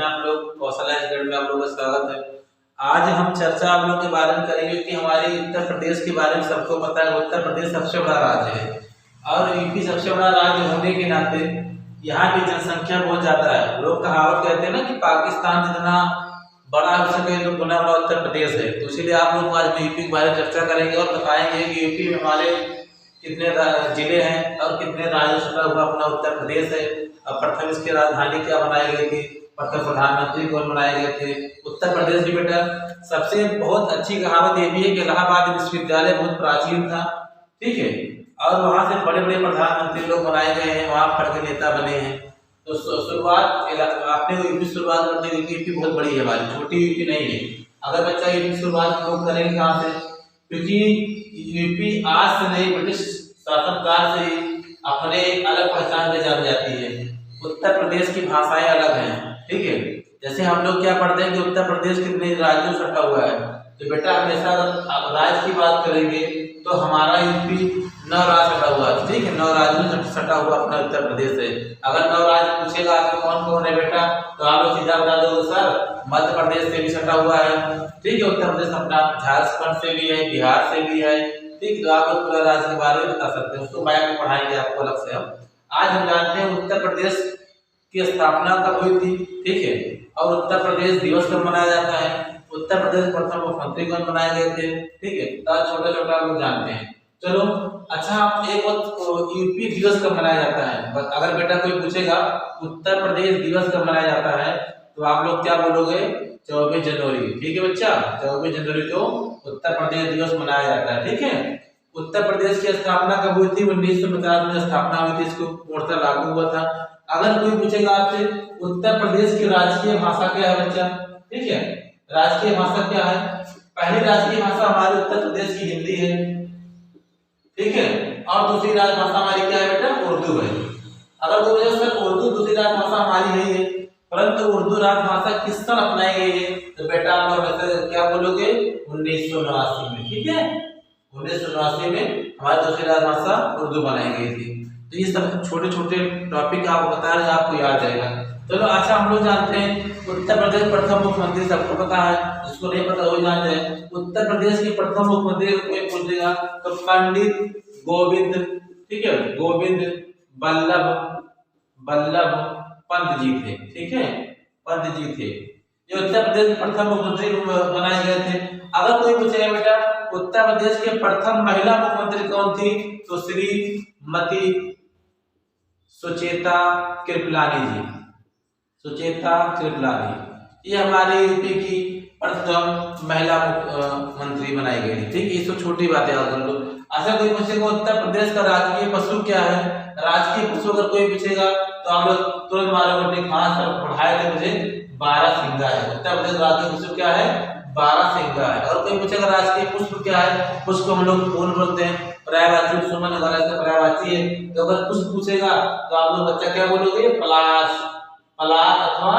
हैं आप लोग? कौशल्या एकेडमी में आप लोगों का स्वागत है। आज हम चर्चा आप लोगों के बारे में करेंगे कि हमारे उत्तर प्रदेश के बारे में सबको पता है, उत्तर प्रदेश सबसे बड़ा राज्य है और यूपी सबसे बड़ा राज्य होने के नाते यहाँ की जनसंख्या बहुत ज्यादा है। लोग कहावत कहते हैं ना कि पाकिस्तान जितना बड़ा हो सके तो गुना बड़ा उत्तर प्रदेश है। तो इसीलिए आप लोग आज में यूपी के बारे में चर्चा करेंगे और बताएंगे कि यूपी में हमारे कितने जिले हैं और कितने राज्यों से सटा हुआ अपना उत्तर प्रदेश है। अब प्रथम इसकी राजधानी क्या बनाई गई थी, प्रथम प्रधानमंत्री कौन बनाए गए थे उत्तर प्रदेश की? बेटा सबसे बहुत अच्छी कहावत ये भी है कि इलाहाबाद विश्वविद्यालय बहुत प्राचीन था, ठीक है, और वहां से बड़े बड़े प्रधानमंत्री लोग बनाए गए हैं, वहां पढ़ के नेता बने हैं। तो शुरुआत आपने यूपी शुरुआत करते हैं। यूपी बहुत बड़ी है हमारी, छोटी यूपी नहीं है। अगर बच्चा यूपी शुरुआत लोग करेंगे कहाँ से? क्योंकि यूपी आज से नहीं, ब्रिटिश शासनकाल से ही अपने अलग पहचान में जानी जाती है। उत्तर प्रदेश की भाषाएं अलग हैं, ठीक है। जैसे हम लोग क्या पढ़ते हैं कि उत्तर प्रदेश कितने राज्यों से सटा हुआ है, तो बेटा हमेशा अगर राज्य की बात करेंगे तो हमारा यूपी 9 राज्य सटा हुआ है, ठीक है। 9 राज्यों से सटा हुआ अपना उत्तर प्रदेश है। अगर 9 राज्य पूछेगा आपको कौन कौन है बेटा, तो आप लोग सीधा बता दोगे सर मध्य प्रदेश से भी सटा हुआ है, ठीक है। उत्तर प्रदेश अपना झारखंड से भी है, बिहार से भी है, ठीक। तो आप लोग पूरा राज्य के बारे में बता सकते हैं, उसको मैप में पढ़ाएंगे आपको अलग से। हम आज हम जानते हैं उत्तर प्रदेश की स्थापना कब हुई थी, ठीक है, और उत्तर प्रदेश दिवस कब मनाया जाता है, उत्तर प्रदेश प्रथम मुख्यमंत्री कौन बनाए गए थे, ठीक है। तो छोटा छोटा लोग जानते हैं। चलो अच्छा, एक वक्त यूपी दिवस कब मनाया जाता है? अगर बेटा कोई पूछेगा उत्तर प्रदेश दिवस कब मनाया जाता है तो आप लोग क्या बोलोगे? 24 जनवरी, ठीक है बच्चा। 24 जनवरी को उत्तर प्रदेश दिवस मनाया जाता है, ठीक है। उत्तर प्रदेश की स्थापना कब हुई थी? 1950 में स्थापना हुई थी, इसको पूर्णतः लागू हुआ था। अगर कोई पूछेगा आपसे उत्तर प्रदेश की राजकीय भाषा क्या है बच्चा, ठीक है, राजकीय भाषा क्या है? पहली राजकीय भाषा हमारे उत्तर प्रदेश की हिंदी है, ठीक है, और दूसरी राजभाषा हमारी क्या है बेटा? उर्दू है। अगर कोई पूछे सर उर्दू दूसरी राजभाषा हमारी नहीं है, परंतु उर्दू राजभाषा किस सन अपनाई गई है, तो बेटा आप लोग क्या बोलोगे? 1989 में, ठीक है। 1989 में हमारी दूसरी राजभाषा उर्दू बनाई गई थी। तो ये सब छोटे छोटे टॉपिक आपको बता रहे हैं, आपको याद रहेगा। चलो अच्छा, हम लोग जानते हैं उत्तर प्रदेश प्रथम मुख्यमंत्री सबको पता है, जिसको नहीं पता वो जान जाए। उत्तर प्रदेश के प्रथम मुख्यमंत्री कोई पूछेगा तो पंडित गोविंद, ठीक है, गोविंद बल्लभ पंत जी थे, ठीक है, पंत जी थे। ये उत्तर प्रदेश के प्रथम मुख्यमंत्री बनाए गए थे। अगर कोई पूछेगा बेटा उत्तर प्रदेश के प्रथम महिला मुख्यमंत्री कौन थी, तो श्रीमती सुचेता कृपलानी जी, सुचेता कृपलानी। ये हमारे यूपी की प्रथम महिला मुख्यमंत्री बनाई गई थी, ठीक है। ये तो छोटी बात है आप लोग। अच्छा कोई पूछेगा उत्तर प्रदेश का राजकीय पशु क्या है? राजकीय पशु अगर कोई पूछेगा तो आप लोग तुरंत मारोगे, हाँ सर पढ़ाए थे मुझे, 12 सिंगा है। उत्तर प्रदेश का राजकीय पशु क्या है? 12 सिंगा है। और कोई पूछेगा राजकीय पुष्प क्या है? पुष्प हम लोग फूल बोलते हैं, पर्यायवाची सुमन वगैरह से पर्यायवाची है। तो अगर पुष्प पूछेगा तो आप लोग बच्चा क्या बोलोगे? पलाश, पलाश अथवा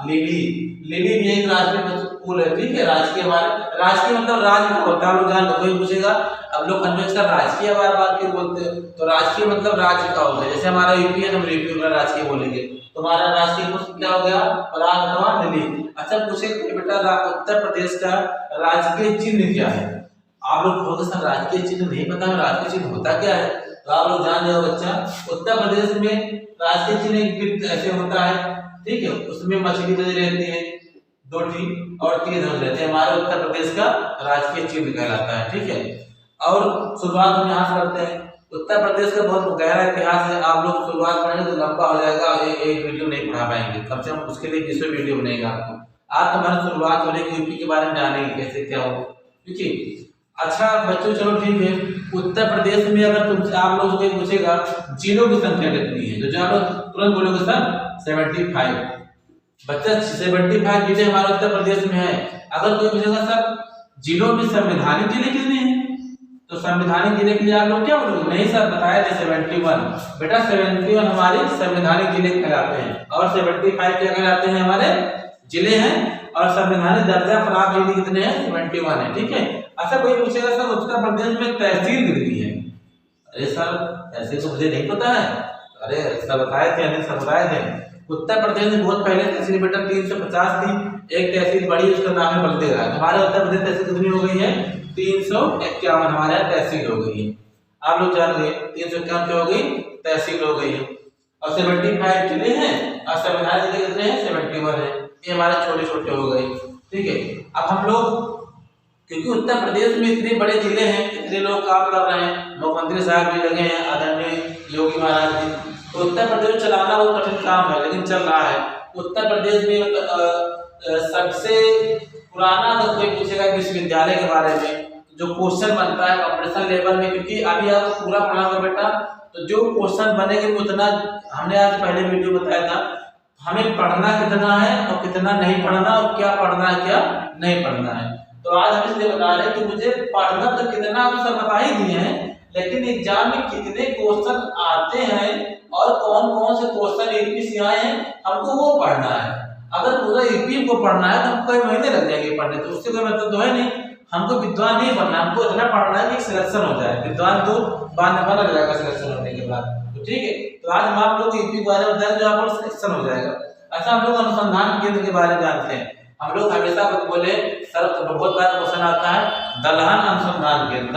लिली। लिली भी एक राजकीय फूल है, ठीक है। राजकीय हमारे राजकीय मतलब राज्य को होता है, लोग जान। कोई पूछेगा, अब लोग कन्वेंशन राजकीय बार बार क्यों बोलते हैं, तो राजकीय मतलब राज्य का होता है। जैसे हमारा यूपी है तो हम यूपी का राजकीय बोलेंगे, तुम्हारा राजकीय पुष्प क्या हो गया? पलाश अथवा लिली। अच्छा पूछेगा बेटा उत्तर प्रदेश का राजकीय चिन्ह क्या है? आप लोग कहोगे सर राजकीय चिन्ह नहीं पता है, राजकीय चिन्ह होता क्या है? तो आप लोग जान जाओ बच्चा, उत्तर प्रदेश में राजकीय चिन्ह एक वृत्त ऐसे होता है, ठीक है, उसमें मछली बनी रहती है 2 और 3 धनुष रहते हैं। हमारे उत्तर प्रदेश का राजकीय चिन्ह कहलाता है, ठीक है। और शुरुआत हम यहाँ से करते हैं। उत्तर प्रदेश का बहुत गहरा इतिहास है, आप लोग शुरुआत करेंगे तो लंबा हो जाएगा, एक वीडियो नहीं पढ़ा पाएंगे। कम से कम उसके लिए 20 वीडियो बनेगा आपको। आज तुम्हारी शुरुआत होने की यूपी के बारे में जानेंगे कैसे क्या हो, ठीक है। अच्छा बच्चों चलो ठीक है, उत्तर प्रदेश में अगर तुम आप लोग से पूछेगा जिलों की संख्या कितनी है, तो जो आप लोग तुरंत बोलोगे सर 75। बच्चा 75 जिले हमारे उत्तर प्रदेश में है। अगर कोई पूछेगा सर जिलों में संवैधानिक जिले कितने हैं, तो संवैधानिक जिले के लिए आप लोग क्या बोलोगे? नहीं सर बताया थे 71। बेटा 71 हमारे संवैधानिक जिले कहलाते हैं और 75 क्या कहलाते हैं? हमारे जिले हैं। और संवैधानिक दर्जा प्राप्त जिले कितने हैं? 71 है, ठीक है। अच्छा कोई पूछेगा सर उत्तर प्रदेश में तहसील कितनी है? अरे सर ऐसे तो मुझे नहीं पता है। अरे सर बताए थे, अनिल सर बताए थे। उत्तर प्रदेश में बहुत पहले तहसील बेटा 350 थी, एक तहसील बड़ी उसका नाम है बलदेवराज। हमारे उत्तर प्रदेश तहसील कितनी हो गई है? 351 हमारे यहाँ तहसील हो गई है। आप लोग जान गए 351 क्या हो गई? तहसील हो गई है। और 75 जिले हैं और संविधान जिले कितने हैं? 71 है। ये हमारे छोटे छोटे हो गए, ठीक है। अब हम लोग क्योंकि उत्तर प्रदेश में इतने बड़े जिले हैं, इतने लोग काम कर रहे हैं, मुख्यमंत्री साहब भी लगे हैं आदरणीय योगी महाराज जी, तो उत्तर प्रदेश चलाना बहुत कठिन काम है, लेकिन चल रहा है। उत्तर प्रदेश में सबसे पुराना अगर कोई पूछेगा विश्वविद्यालय के बारे में, जो क्वेश्चन बनता है कंपटीशन लेवल में, क्योंकि अभी आप पूरा पढ़ाऊंगा बेटा, तो जो क्वेश्चन बनेंगे उतना, हमने आज पहले वीडियो बताया था, हमें पढ़ना कितना है और कितना नहीं पढ़ना, और क्या पढ़ना है क्या नहीं पढ़ना है। तो आज हम इसलिए बता रहे हैं कि मुझे पढ़ना तो कितना आप सब बता ही दिए हैं, लेकिन एग्जाम में कितने क्वेश्चन आते हैं और कौन कौन से क्वेश्चन यूपी से आए हैं हमको वो पढ़ना है। अगर पूरा यूपी को पढ़ना है तो हमको कई महीने लग जाएंगे पढ़ने, तो उससे कोई मतलब तो है नहीं। हमको विद्वान नहीं बनना, हमको इतना पढ़ना है कि सिलेक्शन हो जाए, विद्वान तो बाद में बना जाएगा सिलेक्शन होने के बाद, तो ठीक है। तो आज हम आप लोग यूपी के बारे में बताएं जो आप सिलेक्शन हो जाएगा। अच्छा, हम लोग अनुसंधान केंद्र के बारे में जानते हैं। हम लोग हमेशा बोले सर, बहुत बार क्वेश्चन आता है दलहन अनुसंधान केंद्र,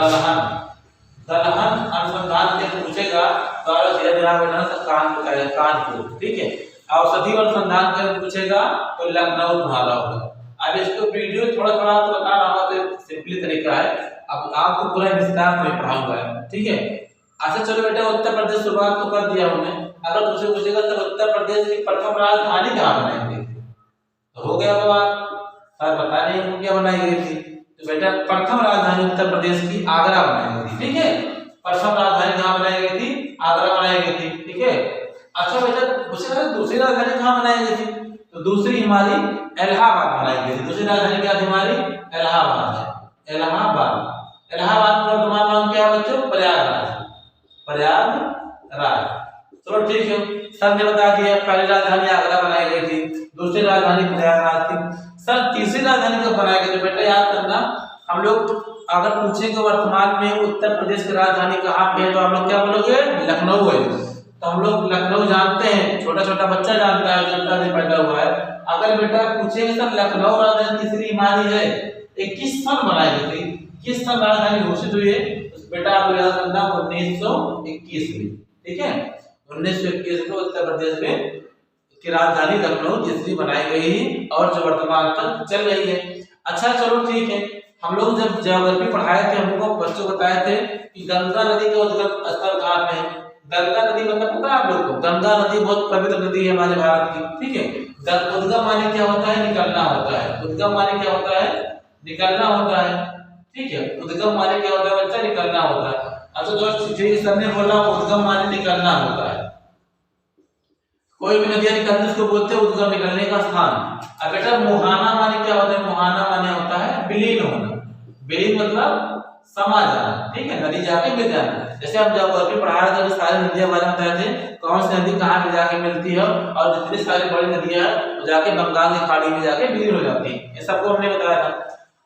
दलहन अनुसंधान केंद्र पूछेगा तो आप सीधा जवाब देना कानपुर, ठीक है। औषधि अनुसंधान केंद्र पूछेगा तो लखनऊ तुम्हारा होगा। अब इसको वीडियो थोड़ा थोड़ा तो बता रहा हूँ, तो सिंपली तरीका है, अब आपको पूरा विस्तार में पढ़ाऊंगा, ठीक है। अच्छा चलो बेटा, उत्तर प्रदेश शुरुआत तो कर दिया हमने। अगर तुमसे पूछेगा तो उत्तर प्रदेश की प्रथम राजधानी कहाँ बनाई गई थी, तो हो गया बात, सर बता रहे हैं क्या बनाई गई थी। तो बेटा प्रथम राजधानी उत्तर प्रदेश की आगरा बनाई गई थी, ठीक है। प्रथम राजधानी कहाँ बनाई गई थी? आगरा बनाई गई थी, ठीक है। अच्छा बेटा पूछेगा दूसरी राजधानी कहाँ बनाई गई थी, तो दूसरी हमारी इलाहाबाद बनाई गई थी। दूसरी राजधानी क्या थी हमारी? इलाहाबाद है, इलाहाबाद। इलाहाबाद का वर्तमान नाम क्या है बच्चों? प्रयागराज, प्रयागराज। चलो ठीक है, सर ने बता दिया पहली राजधानी आगरा बनाई गई थी, दूसरी राजधानी प्रयागराज थी। सर तीसरी राजधानी कब बनाई गई? तो बेटा याद करना, हम लोग अगर पूछेंगे वर्तमान में उत्तर प्रदेश की राजधानी कहाँ पे है, तो हम लोग क्या बोलोगे? लखनऊ है। तो हम लोग लखनऊ जानते हैं, छोटा छोटा बच्चा जानता है जो उत्तर में पैदा हुआ है। अगर बेटा पूछेंगे सर लखनऊ राजधानी तीसरी हमारी है, 21 सन बनाई गई थी, 21 सन राजधानी घोषित हुई है, तो बेटा आप याद करना 1921 में, ठीक है। 1921 में उत्तर प्रदेश में की राजधानी लखनऊ तीसरी बनाई गई और जो वर्तमान तक चल रही है। अच्छा चलो ठीक है, हम लोग जब ज्योग्राफी पढ़ाए थे हमको बच्चों बताए थे कि गंगा नदी का उद्गम स्थल कहाँ पे है। गंगा नदी मतलब पता है आप लोग को? गंगा नदी बहुत पवित्र नदी है हमारे भारत की, ठीक है। उद्गम माने क्या होता है? निकलना होता है। उद्गम माने क्या होता है? निकलना होता है, ठीक है। उद्गम माने क्या होता है बच्चा? निकलना होता है। अच्छा जो सर ने बोला उद्गम माने निकलना होता है, कोई भी नदियां निकलने उसको बोलते हैं उद्गम, निकलने का स्थान। अब बेटा मुहाना माने क्या होता है? मुहाना माने होता है विलीन होना, विलीन मतलब समा जाना, ठीक है, नदी जाके मिल जाना। जैसे हम ज्योग्राफी पढ़ा रहे थे तो सारी नदियां बारे में बताए थे, कौन सी नदी कहाँ पे जाके मिलती है, और जितनी सारी बड़ी नदियां हैं वो जाके बंगाल की खाड़ी में जाके विलीन हो जाती है, ये सबको हमने बताया था।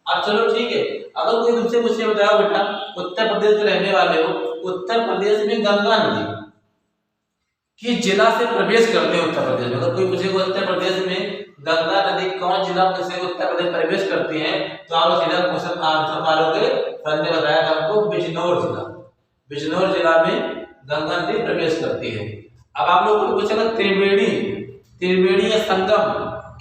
अब चलो ठीक है, अगर कोई तुमसे कुछ बताओ बेटा उत्तर प्रदेश के रहने वाले हो, उत्तर प्रदेश में गंगा नदी किस जिला से प्रवेश करते हैं उत्तर प्रदेश में? अगर कोई पूछेगा उत्तर प्रदेश में गंगा नदी कौन जिला से उत्तर प्रदेश प्रवेश करती है, तो आप सीधा क्वेश्चन आंसर मारोगे। सर ने बताया था हमको बिजनौर जिला, बिजनौर जिला में गंगा नदी प्रवेश करती है। अब आप लोग को पूछेगा त्रिवेणी, त्रिवेणी या संगम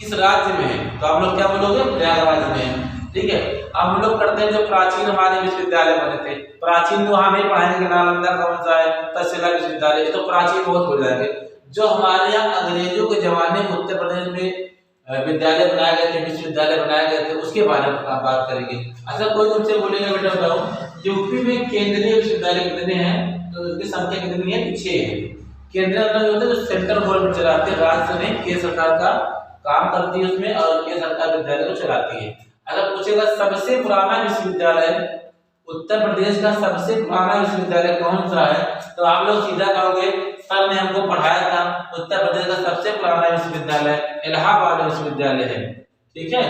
किस राज्य में है, तो आप लोग क्या बोलोगे? प्रयागराज में है, ठीक है। अब हम लोग करते हैं जो प्राचीन हमारे विश्वविद्यालय बने थे, प्राचीन तो हमें पढ़ाएंगे नालंदा कौन सा है, तक्षशिला विश्वविद्यालय, तो प्राचीन बहुत हो जाएंगे। जो हमारे यहाँ अंग्रेजों के जमाने में उत्तर प्रदेश में विद्यालय बनाए गए थे, विश्वविद्यालय बनाए गए थे, उसके बारे में आप बात करेंगे। अच्छा कोई तुमसे बोलेगा बेटा बताओ यूपी में केंद्रीय विश्वविद्यालय कितने हैं, तो उसकी संख्या कितनी है? 6 है। केंद्रीय मतलब होता है जो सेंट्रल गवर्नमेंट चलाते हैं, राज्य से नहीं, केंद्र सरकार का काम करती है उसमें, और केंद्र सरकार विद्यालय को चलाती है। अगर पूछेगा सबसे पुराना विश्वविद्यालय उत्तर प्रदेश का सबसे पुराना विश्वविद्यालय कौन सा है, तो आप लोग सीधा कहोगे सर ने हमको पढ़ाया था उत्तर प्रदेश का सबसे पुराना विश्वविद्यालय इलाहाबाद विश्वविद्यालय है, ठीक है।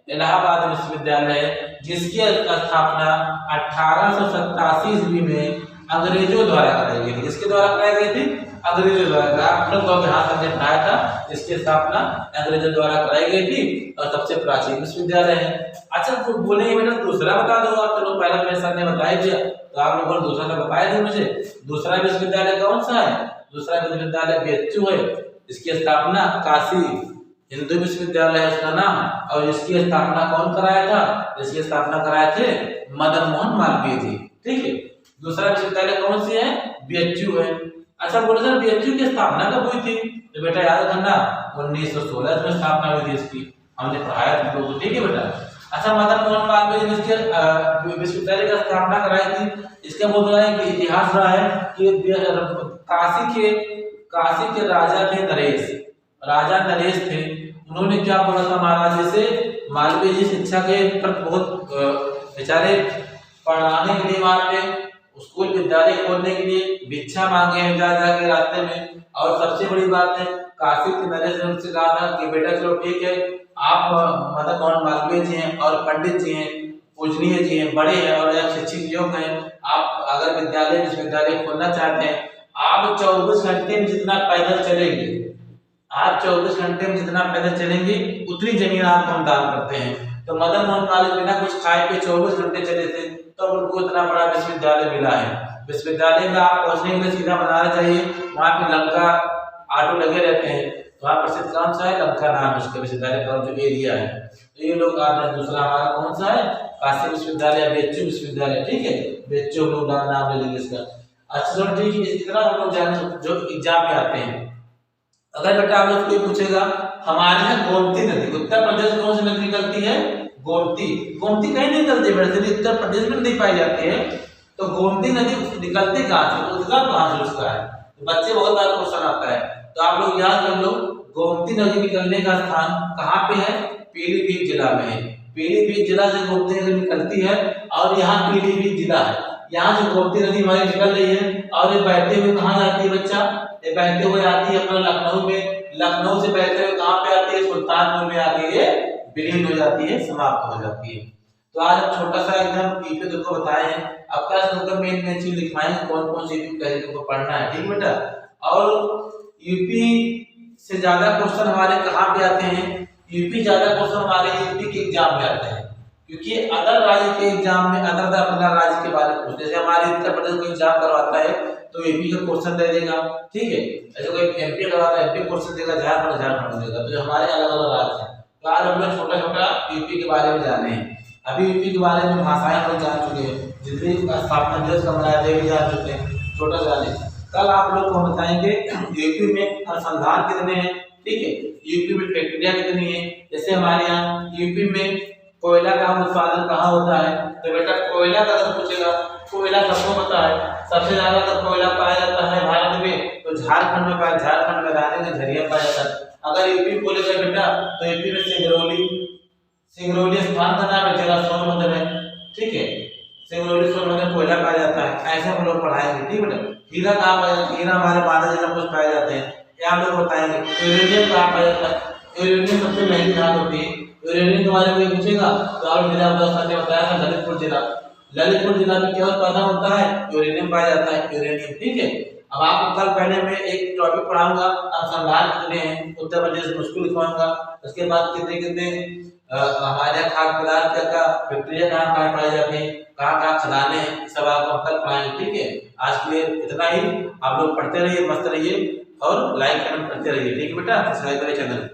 इलाहाबाद विश्वविद्यालय जिसकी स्थापना 1887 ईस्वी में अंग्रेजों द्वारा कराई गई थी। किसके द्वारा कराई गई थी? अंग्रेजों द्वारा। आप लोग को यहाँ हमने पढ़ाया था, इसकी स्थापना अंग्रेजों द्वारा कराई गई थी और सबसे प्राचीन विश्वविद्यालय है। अच्छा तो बोले बेटा दूसरा बता दो आप, चलो पहला मेरे सर ने बता दिया तो आप लोगों ने दूसरा तो बताया नहीं मुझे। दूसरा विश्वविद्यालय कौन सा है? दूसरा विश्वविद्यालय बीएचयू है। इसकी स्थापना काशी हिंदू विश्वविद्यालय है उसका नाम, और इसकी स्थापना कौन कराया था? इसकी स्थापना कराए थे मदन मोहन मालवीय जी। ठीक है, दूसरा विश्वविद्यालय कौन सी है? बीएचयू है। अच्छा बोले सर बीएचयू की स्थापना कब हुई थी? तो बेटा याद रखना 1916 में स्थापना हुई थी इसकी, हमने पढ़ाया था लोगों को। ठीक है बेटा। अच्छा मदन मोहन मालवीय जी ने इसके विश्वविद्यालय की स्थापना कराई थी। इसका बोल रहा है कि इतिहास रहा है कि काशी के राजा थे नरेश, राजा नरेश थे। उन्होंने क्या बोला था महाराज जी से? मालवीय जी शिक्षा के प्रति बहुत बेचारे पढ़ाने के लिए वहां पे स्कूल विद्यालय खोलने के लिए भिक्षा मांगे हैं जा के रास्ते में। और सबसे बड़ी बात है काशी के नरेश ने उनसे कहा था कि बेटा चलो ठीक है, आप मदन मोहन मालवीय जी हैं और पंडित जी हैं, पूजनीय जी हैं, बड़े हैं और शिक्षित योग्य हैं, आप अगर विश्वविद्यालय खोलना चाहते हैं, आप 24 घंटे में जितना पैदल चलेंगे, आप 24 घंटे में जितना पैदल चलेंगे उतनी जमीन आपको हम दान करते हैं। तो मदन मोहन मालवीय बिना कुछ खाए पे 24 घंटे चले थे, तो उनको इतना बड़ा विश्वविद्यालय मिला है। विश्वविद्यालय में आप पहुंचने के लिए सीधा बनाना चाहिए, वहाँ पे लंका ऑटो लगे रहते हैं, तो वहाँ प्रसिद्ध कौन सा है? लंका नाम है उसका विश्वविद्यालय का जो एरिया है। तो ये लोग आप दूसरा हमारा कौन सा है? काशी विश्वविद्यालय, बीएचयू विश्वविद्यालय। ठीक है, बीएचयू लोग नाम ले लेंगे इसका। अच्छा ठीक है, इस तरह हम लोग जाने जो एग्जाम में आते हैं। अगर बेटा आप लोग कोई पूछेगा हमारे यहाँ गोमती नदी, उत्तर प्रदेश कौन सी नदी निकलती है? गोमती। गोमती कहीं नहीं निकलती बेटा, उत्तर प्रदेश में नहीं पाई जाती है। तो गोमती नदी निकलती कहाँ से? उद्गम कहाँ से उसका है? तो बच्चे बहुत बार क्वेश्चन आता है, तो आप लोग याद कर लो गोमती नदी निकलने का स्थान कहाँ पे है? पीलीभीत जिला में है। पीलीभीत जिला से गोमती नदी निकलती है और यहाँ पीलीभीत जिला है। यहाँ से गोमती नदी हमारी निकल रही है और ये बहते हुए कहाँ जाती है बच्चा? ये बहते हुए आती है अपना लखनऊ में, लखनऊ से बहते हुए कहाँ पे आती है? सुल्तानपुर में आती है, विलीन हो जाती है, समाप्त हो जाती है। तो आज हम छोटा सा एकदम ईपी तुमको बताए हैं। अब क्या तुमको मेन चीज लिखवाएंगे कौन कौन सी तुमको पढ़ना है। ठीक बेटा। और यूपी से ज्यादा क्वेश्चन हमारे कहाँ पे आते हैं? यूपी ज्यादा क्वेश्चन हमारे यूपी के एग्जाम में आते हैं, क्योंकि अदर राज्य के एग्जाम में अदर अपना राज्य के बारे में पूछते, जैसे हमारे उत्तर प्रदेश को एग्जाम करवाता है तो यूपी का क्वेश्चन दे देगा। ठीक है, ऐसे कोई एमपी करवाता है एमपी क्वेश्चन देगा, झारखंड देगा। तो हमारे अलग अलग राज्य हैं। तो आज हम लोग छोटा छोटा यूपी के बारे में जाने हैं। अभी यूपी के बारे में भाषाएं हम लोग जान चुके हैं, जितनी स्थापना दिवस का मनाया भी जान चुके हैं, छोटा जाने। कल आप लोग को हम बताएंगे यूपी में अनुसंधान कितने हैं। ठीक है, यूपी में फैक्ट्रियां कितनी है। जैसे हमारे यहाँ यूपी में कोयला का उत्पादन कहाँ होता है? तो बेटा कोयला का अगर पूछेगा, कोयला सबको पता है सबसे ज्यादा तो कोयला पाया जाता है भारत में, तो झारखंड में पाया, झारखंड में रानी में झरिया पाया जाता है। अगर यूपी बोलेगा बेटा तो यूपी में सिंगरौली स्थान का नाम है, जिला सोनभद्र है। ठीक है, सिंगरौली सोनभद्र कोयला पाया जाता है, ऐसे हम लोग पढ़ाएंगे। ठीक बेटा। हीरा कहाँ पाया जाता है? हीरा हमारे बारह जिला में पाए जाते हैं, ये हम लोग बताएंगे। यूरेनियम कहाँ पाया जाता है? यूरेनियम सबसे महंगी धातु होती है। यूरेनियम के बारे में पूछेगा तो आप जिला ने बताया था ललितपुर जिला। ललितपुर जिला में क्या उत्पादन होता है? यूरेनियम पाया जाता है, यूरेनियम। ठीक है। अब आपको कल पहले मैं एक टॉपिक पढ़ाऊंगा, अनुसंधान कितने हैं उत्तर प्रदेश में, उसको लिखवाऊंगा। उसके बाद कितने कितने हमारे खाद्य पदार्थ का फैक्ट्रियां कहाँ पाई जाती है, कहाँ कहाँ खदाने हैं, सब आपको कल पढ़ाएंगे। ठीक है, आज के लिए इतना ही। आप लोग पढ़ते रहिए, मस्त रहिए और लाइक कमेंट करते रहिए। ठीक है बेटा, सब्सक्राइब करें चैनल।